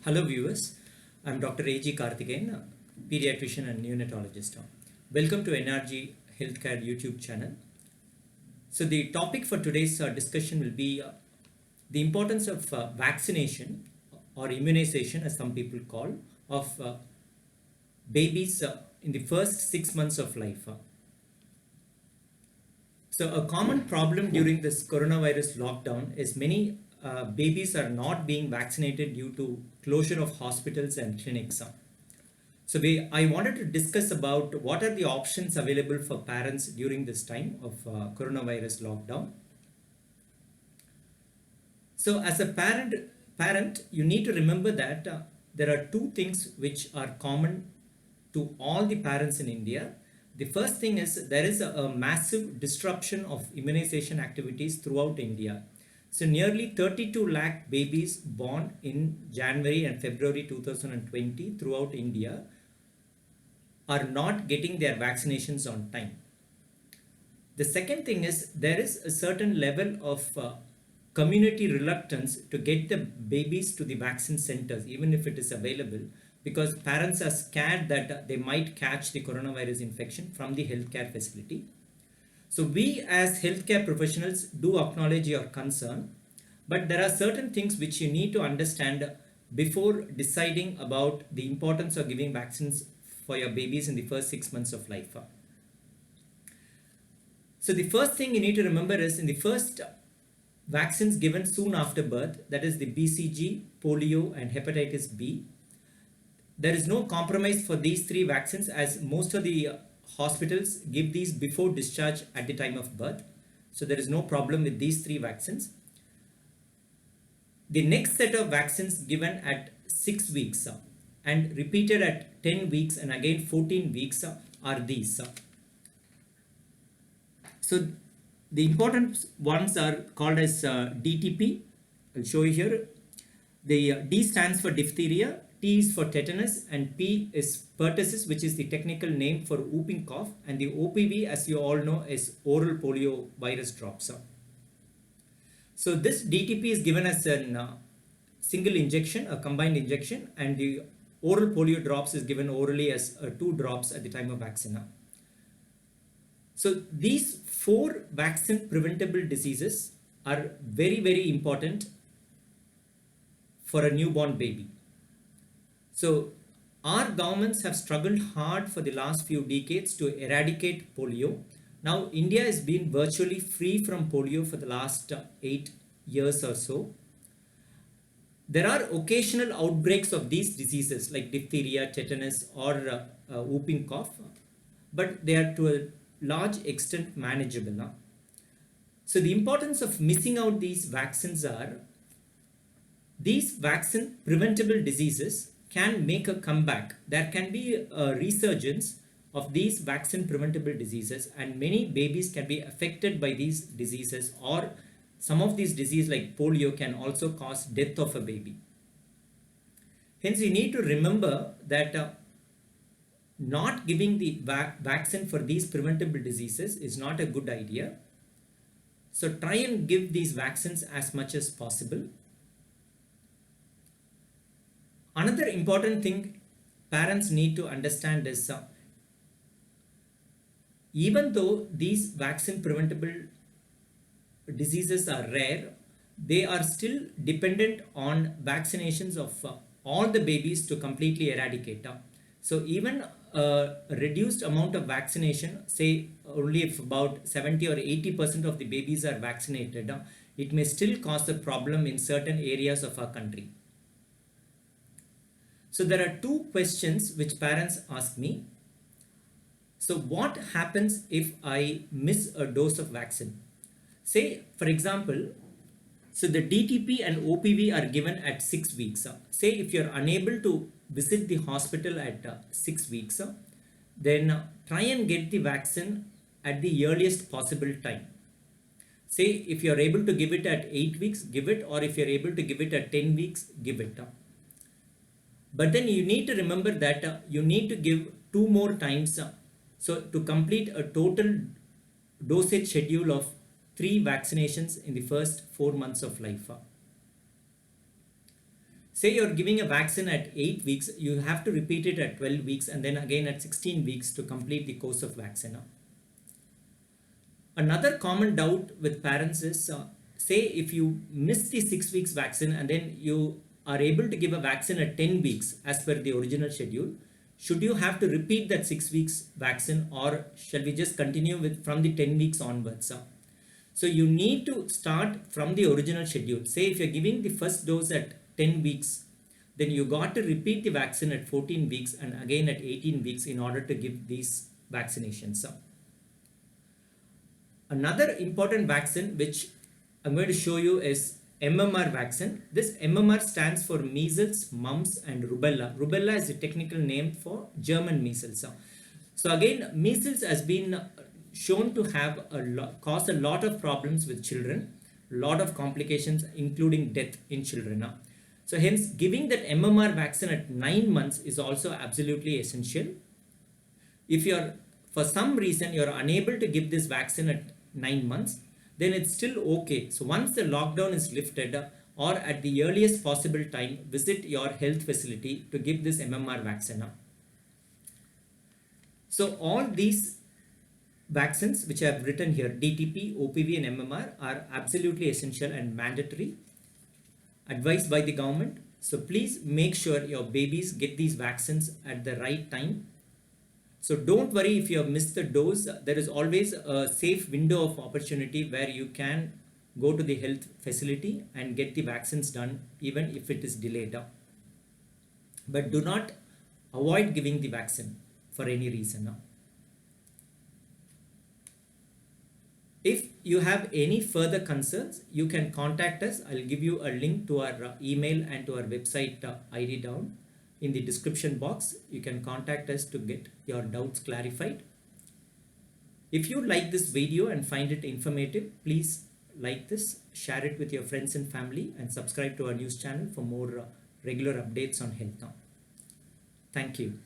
Hello viewers, I'm Dr. A.G. Karthikeyan, pediatrician and neonatologist. Welcome to NRG Healthcare YouTube channel. So the topic for today's discussion will be the importance of vaccination or immunization, as some people call, of babies in the first 6 months of life. So a common problem during this coronavirus lockdown is many babies are not being vaccinated due to closure of hospitals and clinics. So I wanted to discuss about what are the options available for parents during this time of coronavirus lockdown. So as a parent, you need to remember that there are two things which are common to all the parents in India. The first thing is there is a massive disruption of immunization activities throughout India. So nearly 32 lakh babies born in January and February 2020 throughout India are not getting their vaccinations on time. The second thing is there is a certain level of community reluctance to get the babies to the vaccine centers, even if it is available, because parents are scared that they might catch the coronavirus infection from the healthcare facility. So we as healthcare professionals do acknowledge your concern, but there are certain things which you need to understand before deciding about the importance of giving vaccines for your babies in the first 6 months of life. So the first thing you need to remember is in the first vaccines given soon after birth, that is the BCG, polio and hepatitis B, there is no compromise for these three vaccines as most of the hospitals give these before discharge at the time of birth. So there is no problem with these three vaccines. The next set of vaccines given at 6 weeks and repeated at 10 weeks and again 14 weeks are these. So the important ones are called as DTP. I'll show you here. The D stands for diphtheria, T is for tetanus, and P is pertussis, which is the technical name for whooping cough, and the OPV, as you all know, is oral polio virus drops. So this DTP is given as a single injection, a combined injection, and the oral polio drops is given orally as 2 drops at the time of vaccine. So these 4 vaccine preventable diseases are very, very important for a newborn baby. So our governments have struggled hard for the last few decades to eradicate polio. Now India has been virtually free from polio for the last 8 years or so. There are occasional outbreaks of these diseases like diphtheria, tetanus or whooping cough, but they are to a large extent manageable now. So the importance of missing out these vaccines are these vaccine preventable diseases can make a comeback. There can be a resurgence of these vaccine preventable diseases, and many babies can be affected by these diseases, or some of these diseases like polio can also cause death of a baby. Hence you need to remember that not giving the vaccine for these preventable diseases is not a good idea. So try and give these vaccines as much as possible. Another important thing parents need to understand is even though these vaccine preventable diseases are rare, they are still dependent on vaccinations of all the babies to completely eradicate. So even a reduced amount of vaccination, say only if about 70 or 80% of the babies are vaccinated, it may still cause a problem in certain areas of our country. So there are 2 questions which parents ask me. So what happens if I miss a dose of vaccine? Say, for example, so the DTP and OPV are given at 6 weeks. Say if you're unable to visit the hospital at 6 weeks, then try and get the vaccine at the earliest possible time. Say if you're able to give it at 8 weeks, give it, or if you're able to give it at 10 weeks, give it. But then you need to remember that you need to give 2 more times. So to complete a total dosage schedule of 3 vaccinations in the first 4 months of life. Say you're giving a vaccine at 8 weeks, you have to repeat it at 12 weeks and then again at 16 weeks to complete the course of vaccine. Another common doubt with parents is, say if you miss the 6 weeks vaccine and then you are able to give a vaccine at 10 weeks as per the original schedule, should you have to repeat that 6 weeks vaccine, or shall we just continue with from the 10 weeks onwards? So you need to start from the original schedule. Say if you're giving the first dose at 10 weeks, then you got to repeat the vaccine at 14 weeks and again at 18 weeks in order to give these vaccinations. Another important vaccine which I'm going to show you is MMR vaccine. This MMR stands for measles, mumps and rubella. Rubella is the technical name for German measles. So again, measles has been shown to have cause a lot of problems with children, lot of complications including death in children. So hence giving that MMR vaccine at 9 months is also absolutely essential. If you're for some reason you're unable to give this vaccine at 9 months, then it's still okay. So once the lockdown is lifted, or at the earliest possible time, visit your health facility to give this MMR vaccine. So all these vaccines which I have written here, DTP, OPV and MMR, are absolutely essential and mandatory, advised by the government. So please make sure your babies get these vaccines at the right time. So don't worry if you have missed the dose. There is always a safe window of opportunity where you can go to the health facility and get the vaccines done even if it is delayed. But do not avoid giving the vaccine for any reason. If you have any further concerns, you can contact us. I'll give you a link to our email and to our website ID down in the description box. You can contact us to get your doubts clarified. If you like this video and find it informative, please like this, share it with your friends and family, and subscribe to our news channel for more regular updates on health now. Thank you.